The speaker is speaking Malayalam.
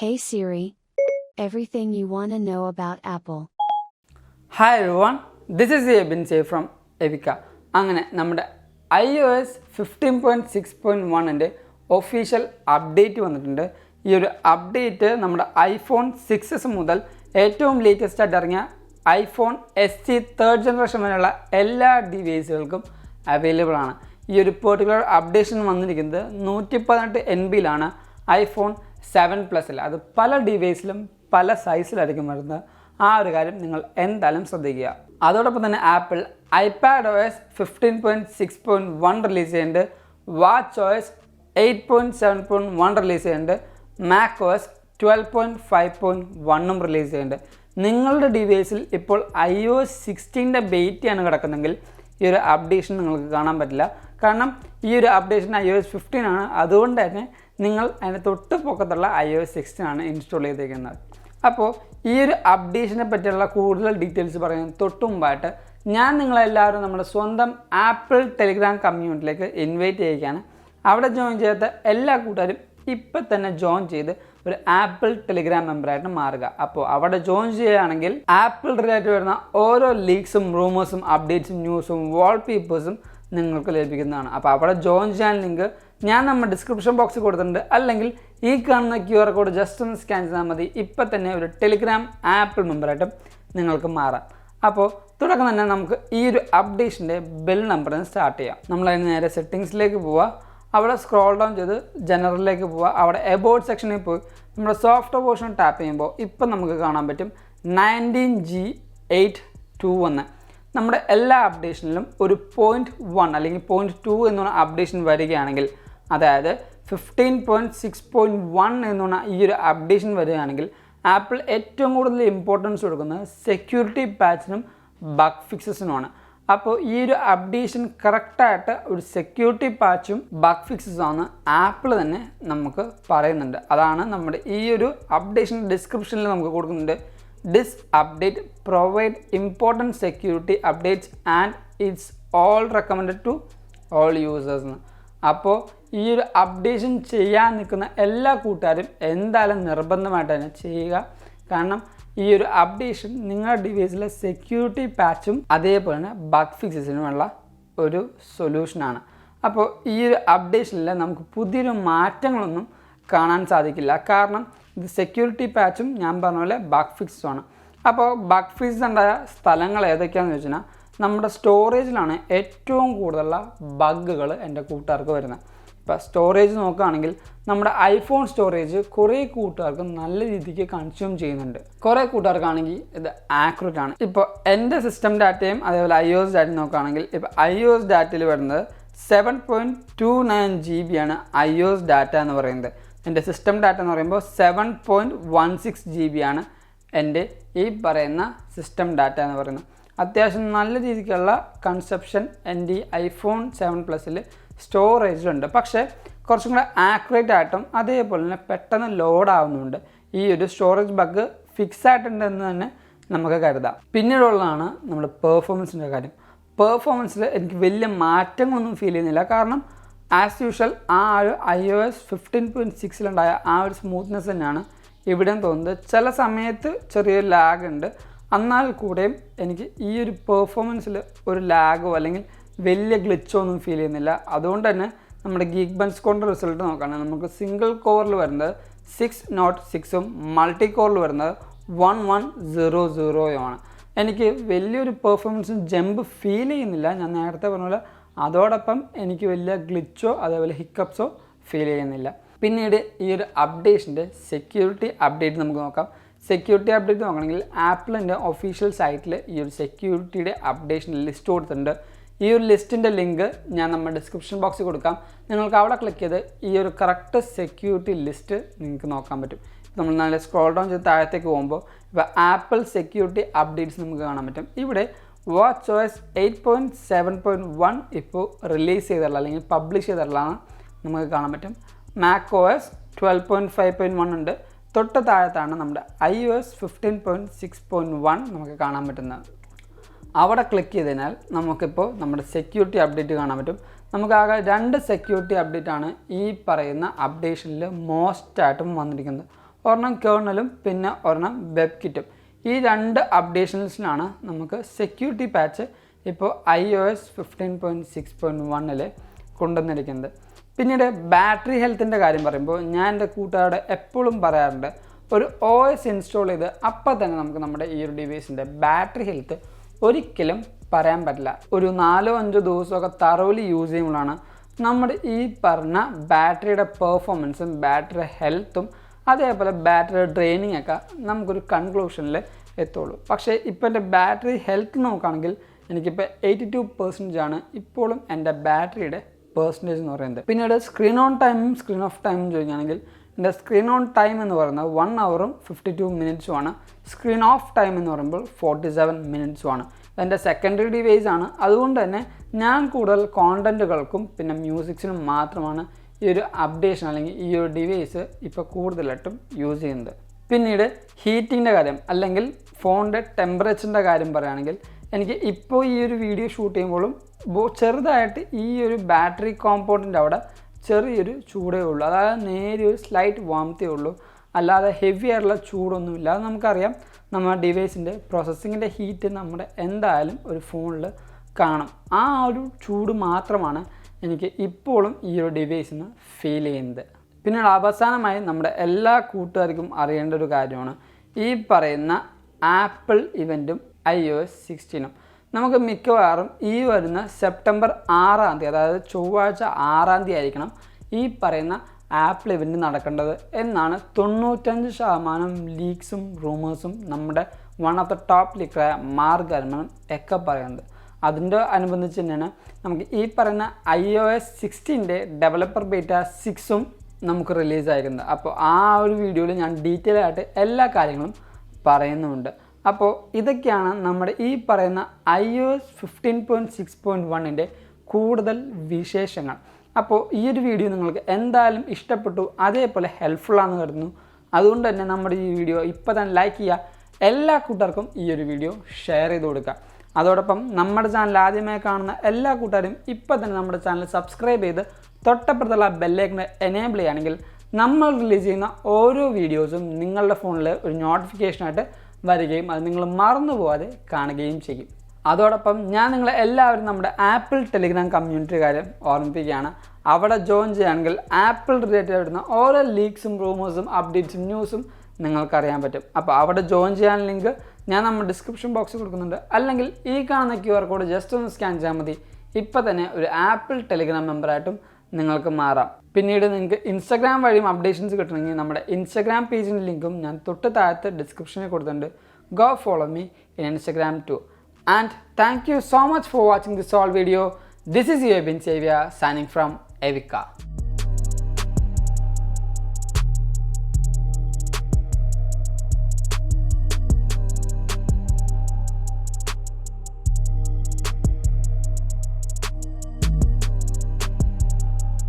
Hey Siri, everything you want to know about Apple. Hi everyone, this is Abin from Evika. അങ്ങനെ നമ്മുടെ iOS 15.6.1 ഒഫീഷ്യൽ അപ്ഡേറ്റ് വന്നിട്ടുണ്ട്. ഈ ഒരു അപ്ഡേറ്റ് നമ്മുടെ ഐഫോൺ 6s മുതൽ ഏറ്റവും ലേറ്റസ്റ്റ് ആയിട്ട് ഇറങ്ങിയ ഐഫോൺ SE 3rd ജനറേഷൻ വരെയുള്ള എല്ലാ ഡിവൈസുകൾക്കും അവൈലബിൾ ആണ്. ഈ ഒരു പെർട്ടിക്കുലർ അപ്ഡേഷൻ വന്നിരിക്കുന്നത് 118 MB ഐഫോൺ 7 പ്ലസിൽ. അത് പല ഡിവൈസിലും പല സൈസിലായിരിക്കും വരുന്നത്. ആ ഒരു കാര്യം നിങ്ങൾ എന്തായാലും ശ്രദ്ധിക്കുക. അതോടൊപ്പം തന്നെ ആപ്പിൾ iPadOS 15.6.1 റിലീസ് ചെയ്യുന്നുണ്ട്, watchOS 8.7.1 റിലീസ് ചെയ്യുന്നുണ്ട്, macOS 12.5.1 റിലീസ് ചെയ്യുന്നുണ്ട്. നിങ്ങളുടെ ഡിവൈസിൽ ഇപ്പോൾ iOS 16 ബേറ്റയാണ് കിടക്കുന്നതെങ്കിൽ ഈ ഒരു അപ്ഡേഷൻ നിങ്ങൾക്ക് കാണാൻ പറ്റില്ല. കാരണം ഈ ഒരു അപ്ഡേഷൻ iOS 15 ആണ്. അതുകൊണ്ട് തന്നെ നിങ്ങൾ അതിൻ്റെ തൊട്ട് പൊക്കത്തുള്ള iOS 16 ആണ് ഇൻസ്റ്റാൾ ചെയ്തിരിക്കുന്നത്. അപ്പോൾ ഈ ഒരു അപ്ഡേഷനെ പറ്റിയുള്ള കൂടുതൽ ഡീറ്റെയിൽസ് പറയുന്നത് തൊട്ട് മുമ്പായിട്ട് ഞാൻ നിങ്ങളെല്ലാവരും നമ്മുടെ സ്വന്തം ആപ്പിൾ ടെലിഗ്രാം കമ്മ്യൂണിറ്റിയിലേക്ക് ഇൻവൈറ്റ് ചെയ്യുകയാണ്. അവിടെ ജോയിൻ ചെയ്യാത്ത എല്ലാ കൂട്ടുകാരും ഇപ്പം തന്നെ ജോയിൻ ചെയ്ത് ഒരു ആപ്പിൾ ടെലിഗ്രാം മെമ്പറായിട്ട് മാറുക. അപ്പോൾ അവിടെ ജോയിൻ ചെയ്യുകയാണെങ്കിൽ ആപ്പിൾ റിലേറ്റഡ് വരുന്ന ഓരോ ലീക്സും റൂമേഴ്സും അപ്ഡേറ്റ്സും ന്യൂസും വാൾപേപ്പേഴ്സും നിങ്ങൾക്ക് ലഭിക്കുന്നതാണ്. അപ്പോൾ അവിടെ ജോയിൻ ചെയ്യാൻ ലിങ്ക് ഞാൻ നമ്മുടെ ഡിസ്ക്രിപ്ഷൻ ബോക്സിൽ കൊടുത്തിട്ടുണ്ട്. അല്ലെങ്കിൽ ഈ കാണുന്ന QR കോഡ് ജസ്റ്റ് ഒന്ന് സ്കാൻ ചെയ്താൽ മതി. ഇപ്പം തന്നെ ഒരു ടെലിഗ്രാം ആപ്പിൾ മെമ്പറായിട്ടും നിങ്ങൾക്ക് മാറാം. അപ്പോൾ തുടക്കം തന്നെ നമുക്ക് ഈ ഒരു അപ്ഡേഷൻ്റെ ബെൽ നമ്പറിന് സ്റ്റാർട്ട് ചെയ്യാം. നമ്മളതിന് നേരെ സെറ്റിങ്സിലേക്ക് പോവുക. അവിടെ സ്ക്രോൾ ഡൗൺ ചെയ്ത് ജനറലിലേക്ക് പോവുക. അവിടെ എബൌട്ട് സെക്ഷനിൽ പോയി നമ്മുടെ സോഫ്റ്റ്വെയർ പോർഷൻ ടാപ്പ് ചെയ്യുമ്പോൾ ഇപ്പം നമുക്ക് കാണാൻ പറ്റും 19G82 എന്ന്. നമ്മുടെ എല്ലാ അപ്ഡേഷനിലും ഒരു 0.1 അല്ലെങ്കിൽ 0.2 എന്നുള്ള അപ്ഡേഷൻ വരികയാണെങ്കിൽ, അതായത് 15.6.1 എന്നുള്ള ഈ ഒരു അപ്ഡേഷൻ വരികയാണെങ്കിൽ ആപ്പിൾ ഏറ്റവും കൂടുതൽ ഇമ്പോർട്ടൻസ് കൊടുക്കുന്നത് സെക്യൂരിറ്റി പാച്ചിനും ബഗ് ഫിക്സസിനുമാണ്. അപ്പോൾ ഈ ഒരു അപ്ഡേഷൻ കറക്റ്റായിട്ട് ഒരു സെക്യൂരിറ്റി പാച്ചും ബഗ് ഫിക്സസും ആണ് ആപ്പിൾ തന്നെ നമുക്ക് പറയുന്നുണ്ട്. അതാണ് നമ്മുടെ ഈ ഒരു അപ്ഡേഷൻ ഡിസ്ക്രിപ്ഷനിൽ നമുക്ക് കൊടുക്കുന്നുണ്ട്. This update provide important security updates and it's all recommended to all users. അപ്പോൾ ഈ ഒരു അപ്ഡേഷൻ ചെയ്യാൻ നിൽക്കുന്ന എല്ലാ കൂട്ടുകാരും എന്തായാലും നിർബന്ധമായിട്ട് തന്നെ ചെയ്യുക. കാരണം ഈ ഒരു അപ്ഡേഷൻ നിങ്ങളുടെ ഡിവൈസിലെ സെക്യൂരിറ്റി പാച്ചും അതേപോലെ തന്നെ ബഗ് ഫിക്സസിനുമുള്ള ഒരു സൊല്യൂഷനാണ്. അപ്പോൾ ഈ ഒരു അപ്ഡേഷനിൽ നമുക്ക് പുതിയൊരു മാറ്റങ്ങളൊന്നും കാണാൻ സാധിക്കില്ല. കാരണം ഇത് സെക്യൂരിറ്റി പാച്ചും ഞാൻ പറഞ്ഞ പോലെ ബഗ് ഫിക്സുമാണ്. അപ്പോൾ ബഗ് ഫിക്സ് ഉണ്ടായ സ്ഥലങ്ങൾ ഏതൊക്കെയാണെന്ന് ചോദിച്ചാൽ നമ്മുടെ സ്റ്റോറേജിലാണ് ഏറ്റവും കൂടുതലുള്ള ബഗ്ഗുകൾ എൻ്റെ കൂട്ടുകാർക്ക് വരുന്നത്. ഇപ്പോൾ സ്റ്റോറേജ് നോക്കുകയാണെങ്കിൽ നമ്മുടെ ഐഫോൺ സ്റ്റോറേജ് കുറേ കൂട്ടുകാർക്ക് നല്ല രീതിക്ക് കൺസ്യൂം ചെയ്യുന്നുണ്ട്. കുറേ കൂട്ടുകാർക്കാണെങ്കിൽ ഇത് ആക്യുറേറ്റ് ആണ്. ഇപ്പോൾ എൻ്റെ സിസ്റ്റം ഡാറ്റയും അതേപോലെ iOS ഡാറ്റയും നോക്കുകയാണെങ്കിൽ ഇപ്പോൾ iOS ഡാറ്റയിൽ വരുന്നത് 7.29 GB ആണ് iOS ഡാറ്റ എന്ന് പറയുന്നത്. എൻ്റെ സിസ്റ്റം ഡാറ്റ എന്ന് പറയുമ്പോൾ 7.16 GB ആണ് എൻ്റെ ഈ പറയുന്ന സിസ്റ്റം ഡാറ്റ എന്ന് പറയുന്നത്. അത്യാവശ്യം നല്ല രീതിക്കുള്ള കൺസെപ്ഷൻ എൻ്റെ ഈ ഐഫോൺ 7 പ്ലസിൽ സ്റ്റോറേജിലുണ്ട്. പക്ഷേ കുറച്ചും കൂടെ ആക്യുറേറ്റ് ആയിട്ടും അതേപോലെ തന്നെ പെട്ടെന്ന് ലോഡ് ആവുന്നുണ്ട്. ഈ ഒരു സ്റ്റോറേജ് ബഗ് ഫിക്സ് ആയിട്ടുണ്ടെന്ന് തന്നെ നമുക്ക് കരുതാം. പിന്നീടുള്ളതാണ് നമ്മുടെ പെർഫോമൻസിൻ്റെ കാര്യം. പെർഫോമൻസിൽ എനിക്ക് വലിയ മാറ്റങ്ങളൊന്നും ഫീൽ ചെയ്യുന്നില്ല. കാരണം ആസ് യൂഷ്വൽ ആ ഒരു iOS 15.6 ആ ഒരു സ്മൂത്ത്നെസ് തന്നെയാണ് ഇവിടെയും തോന്നുന്നത്. ചില സമയത്ത് ചെറിയൊരു ലാഗ് ഉണ്ട്. എന്നാൽ കൂടെയും എനിക്ക് ഈ ഒരു പെർഫോമൻസിൽ ഒരു ലാഗോ അല്ലെങ്കിൽ വലിയ ഗ്ലിച്ചോ ഒന്നും ഫീൽ ചെയ്യുന്നില്ല. അതുകൊണ്ട് തന്നെ നമ്മുടെ ഗീക്ക് ബെഞ്ച് റിസൾട്ട് നോക്കുകയാണെങ്കിൽ നമുക്ക് സിംഗിൾ കോറിൽ വരുന്നത് 606ഉം മൾട്ടി കോറിൽ വരുന്നത് 1100 എനിക്ക് വലിയൊരു പെർഫോമൻസും ജമ്പ് ഫീൽ ചെയ്യുന്നില്ല. ഞാൻ നേരത്തെ പറഞ്ഞ പോലെ അതോടൊപ്പം എനിക്ക് വലിയ ഗ്ലിച്ചോ അതേപോലെ ഹിക്കപ്സോ ഫീൽ ചെയ്യുന്നില്ല. പിന്നീട് ഈ ഒരു അപ്ഡേഷൻ്റെ സെക്യൂരിറ്റി അപ്ഡേറ്റ് നമുക്ക് നോക്കാം. സെക്യൂരിറ്റി അപ്ഡേറ്റ് നോക്കണമെങ്കിൽ ആപ്പിളിൻ്റെ ഒഫീഷ്യൽ സൈറ്റിൽ ഈ ഒരു സെക്യൂരിറ്റിയുടെ അപ്ഡേഷൻ ലിസ്റ്റ് കൊടുത്തിട്ടുണ്ട്. ഈ ഒരു ലിസ്റ്റിൻ്റെ ലിങ്ക് ഞാൻ നമ്മുടെ ഡിസ്ക്രിപ്ഷൻ ബോക്സിൽ കൊടുക്കാം. നിങ്ങൾക്ക് അവിടെ ക്ലിക്ക് ചെയ്ത് ഈ ഒരു കറക്റ്റ് സെക്യൂരിറ്റി ലിസ്റ്റ് നിങ്ങൾക്ക് നോക്കാൻ പറ്റും. നമ്മൾ നല്ല സ്ക്രോൾ ഡൗൺ ചെയ്ത് താഴത്തേക്ക് പോകുമ്പോൾ ഇപ്പോൾ ആപ്പിൾ സെക്യൂരിറ്റി അപ്ഡേറ്റ്സ് നമുക്ക് കാണാൻ പറ്റും. ഇവിടെ watchOS 8.7.1 ഇപ്പോൾ റിലീസ് ചെയ്തിട്ടുള്ള അല്ലെങ്കിൽ പബ്ലിഷ് ചെയ്തിട്ടുള്ളതാണ് നമുക്ക് കാണാൻ പറ്റും. macOS 12.5.1 ഉണ്ട്. തൊട്ട് താഴത്താണ് നമ്മുടെ iOS 15.6.1 നമുക്ക് കാണാൻ പറ്റുന്നത്. അവിടെ ക്ലിക്ക് ചെയ്തതിനാൽ നമുക്കിപ്പോൾ നമ്മുടെ സെക്യൂരിറ്റി അപ്ഡേറ്റ് കാണാൻ പറ്റും. നമുക്കാകെ 2 സെക്യൂരിറ്റി അപ്ഡേറ്റ് ആണ് ഈ പറയുന്ന അപ്ഡേഷനിൽ മോസ്റ്റ് ആയിട്ടും വന്നിരിക്കുന്നത്. ഒരെണ്ണം കേർണലും പിന്നെ ഒരെണ്ണം വെബ് കിറ്റും. ഈ 2 അപ്ഡേഷൻസിലാണ് നമുക്ക് സെക്യൂരിറ്റി പാച്ച് ഇപ്പോൾ iOS 15.6.1 കൊണ്ടുവന്നിരിക്കുന്നത്. പിന്നീട് ബാറ്ററി ഹെൽത്തിൻ്റെ കാര്യം പറയുമ്പോൾ ഞാൻ എൻ്റെ കൂട്ടുകാരോട് എപ്പോഴും പറയാറുണ്ട്, ഒരു OS ഇൻസ്റ്റാൾ ചെയ്ത് അപ്പം തന്നെ നമുക്ക് നമ്മുടെ ഈ ഒരു ഡിവൈസിൻ്റെ ബാറ്ററി ഹെൽത്ത് ഒരിക്കലും പറയാൻ പറ്റില്ല. ഒരു 4-5 ദിവസമൊക്കെ തറോലി യൂസ് ചെയ്യുമ്പോഴാണ് നമ്മുടെ ഈ പറഞ്ഞ ബാറ്ററിയുടെ പെർഫോമൻസും ബാറ്ററി ഹെൽത്തും അതേപോലെ ബാറ്ററി ഡ്രെയിനിങ് ഒക്കെ നമുക്കൊരു കൺക്ലൂഷനിൽ എത്തുള്ളൂ. പക്ഷേ ഇപ്പോൾ എൻ്റെ ബാറ്ററി ഹെൽത്ത് നോക്കുകയാണെങ്കിൽ എനിക്കിപ്പോൾ 82% ആണ് ഇപ്പോഴും എൻ്റെ ബാറ്ററിയുടെ പെർസെൻറ്റേജ് എന്ന് പറയുന്നത്. പിന്നീട് സ്ക്രീൻ ഓൺ ടൈമും സ്ക്രീൻ ഓഫ് ടൈമും ചോദിക്കുകയാണെങ്കിൽ എൻ്റെ സ്ക്രീൻ ഓൺ ടൈം എന്ന് പറയുന്നത് 1 hour 52 minutes ആണ്. സ്ക്രീൻ ഓഫ് ടൈം എന്ന് പറയുമ്പോൾ 47 minutes ആണ്. എൻ്റെ സെക്കൻഡറി ഡിവൈസ് ആണ്. അതുകൊണ്ട് തന്നെ ഞാൻ കൂടുതൽ കോണ്ടൻറ്റുകൾക്കും പിന്നെ മ്യൂസിക്സിനും മാത്രമാണ് ഈ ഒരു അപ്ഡേഷൻ അല്ലെങ്കിൽ ഈ ഒരു ഡിവൈസ് ഇപ്പോൾ കൂടുതലായിട്ടും യൂസ് ചെയ്യുന്നത്. പിന്നീട് ഹീറ്റിങ്ങിൻ്റെ കാര്യം അല്ലെങ്കിൽ ഫോണിൻ്റെ ടെമ്പറേച്ചറിൻ്റെ കാര്യം പറയുകയാണെങ്കിൽ എനിക്ക് ഇപ്പോൾ ഈ ഒരു വീഡിയോ ഷൂട്ട് ചെയ്യുമ്പോഴും ചെറുതായിട്ട് ഈ ഒരു ബാറ്ററി കോമ്പൗണ്ടിൻ്റെ അവിടെ ചെറിയൊരു ചൂടേ ഉള്ളൂ. അതായത് നേരിയൊരു സ്ലൈറ്റ് വാംത്തേ ഉള്ളൂ, അല്ലാതെ ഹെവി ആയിട്ടുള്ള ചൂടൊന്നുമില്ല. അത് നമുക്കറിയാം, നമ്മുടെ ഡിവൈസിൻ്റെ പ്രോസസ്സിങ്ങിൻ്റെ ഹീറ്റ് നമ്മുടെ എന്തായാലും ഒരു ഫോണിൽ കാണും. ആ ഒരു ചൂട് മാത്രമാണ് എനിക്ക് ഇപ്പോഴും ഈ ഒരു ഡിവൈസിന് ഫീൽ ചെയ്യുന്നത്. പിന്നീട് അവസാനമായി നമ്മുടെ എല്ലാ കൂട്ടുകാർക്കും അറിയേണ്ട ഒരു കാര്യമാണ് ഈ പറയുന്ന ആപ്പിൾ ഇവൻറ്റും iOS 16. നമുക്ക് മിക്കവാറും ഈ വരുന്ന സെപ്റ്റംബർ 6 അതായത് ചൊവ്വാഴ്ച 6 ആയിരിക്കണം ഈ പറയുന്ന ആപ്പിൾ ഇവൻറ്റ് നടക്കേണ്ടത് എന്നാണ് 95% ലീക്സും റൂമേഴ്സും നമ്മുടെ വൺ ഓഫ് ദ ടോപ്പ് ലീക്കറായ മാർക്ക് ഗർമനും ഒക്കെ പറയുന്നത്. അതിൻ്റെ അനുബന്ധിച്ച് തന്നെയാണ് നമുക്ക് ഈ പറയുന്ന iOS 16 ഡെവലപ്പർ ബീറ്റ 6 നമുക്ക് റിലീസായിരിക്കുന്നത്. അപ്പോൾ ആ ഒരു വീഡിയോയിൽ ഞാൻ ഡീറ്റെയിൽ ആയിട്ട് എല്ലാ കാര്യങ്ങളും പറയുന്നുമുണ്ട്. അപ്പോൾ ഇതൊക്കെയാണ് നമ്മുടെ ഈ പറയുന്ന iOS 15.6.1 കൂടുതൽ വിശേഷങ്ങൾ. അപ്പോൾ ഈ ഒരു വീഡിയോ നിങ്ങൾക്ക് എന്തായാലും ഇഷ്ടപ്പെട്ടു, അതേപോലെ ഹെൽപ്ഫുള്ളാണെന്ന് കരുതുന്നു. അതുകൊണ്ട് തന്നെ നമ്മുടെ ഈ വീഡിയോ ഇപ്പോൾ തന്നെ ലൈക്ക് ചെയ്യുക, എല്ലാ കൂട്ടുകാർക്കും ഈ ഒരു വീഡിയോ ഷെയർ ചെയ്ത് കൊടുക്കുക. അതോടൊപ്പം നമ്മുടെ ചാനൽ ആദ്യമായി കാണുന്ന എല്ലാ കൂട്ടുകാരും ഇപ്പോൾ തന്നെ നമ്മുടെ ചാനൽ സബ്സ്ക്രൈബ് ചെയ്ത് തൊട്ടപ്പുറത്തുള്ള ബെല്ലൈക്കൺ എനേബിൾ ചെയ്യുകയാണെങ്കിൽ നമ്മൾ റിലീസ് ചെയ്യുന്ന ഓരോ വീഡിയോസും നിങ്ങളുടെ ഫോണിൽ ഒരു നോട്ടിഫിക്കേഷനായിട്ട് വരികയും അത് നിങ്ങൾ മറന്നു പോകാതെ കാണുകയും ചെയ്യും. അതോടൊപ്പം ഞാൻ നിങ്ങളെ എല്ലാവരും നമ്മുടെ ആപ്പിൾ ടെലിഗ്രാം കമ്മ്യൂണിറ്റി കാര്യം ഓർമ്മിപ്പിക്കുകയാണ്. അവിടെ ജോയിൻ ചെയ്യുകയാണെങ്കിൽ ആപ്പിൾ റിലേറ്റഡ് ആയിട്ടുള്ള ഓരോ ലീക്സും റൂമേഴ്സും അപ്ഡേറ്റ്സും ന്യൂസും നിങ്ങൾക്കറിയാൻ പറ്റും. അപ്പോൾ അവിടെ ജോയിൻ ചെയ്യാൻ ലിങ്ക് ഞാൻ നമ്മുടെ ഡിസ്ക്രിപ്ഷൻ ബോക്സിൽ കൊടുക്കുന്നുണ്ട്. അല്ലെങ്കിൽ ഈ കാണുന്ന QR കോഡ് ജസ്റ്റ് ഒന്ന് സ്കാൻ ചെയ്യാൽ മതി. ഇപ്പോൾ തന്നെ ഒരു ആപ്പിൾ ടെലിഗ്രാം മെമ്പറായിട്ടും നിങ്ങൾക്ക് മാറാം. പിന്നീട് നിങ്ങൾക്ക് ഇൻസ്റ്റാഗ്രാം വഴിയും അപ്ഡേഷൻസ് കിട്ടണമെങ്കിൽ നമ്മുടെ ഇൻസ്റ്റാഗ്രാം പേജിൻ്റെ ലിങ്കും ഞാൻ തൊട്ട് താഴത്ത് ഡിസ്ക്രിപ്ഷനിൽ കൊടുത്തിട്ടുണ്ട്. Go follow me in Instagram too. And thank you so much for watching this whole video. This is Abin Xavier signing from Evika.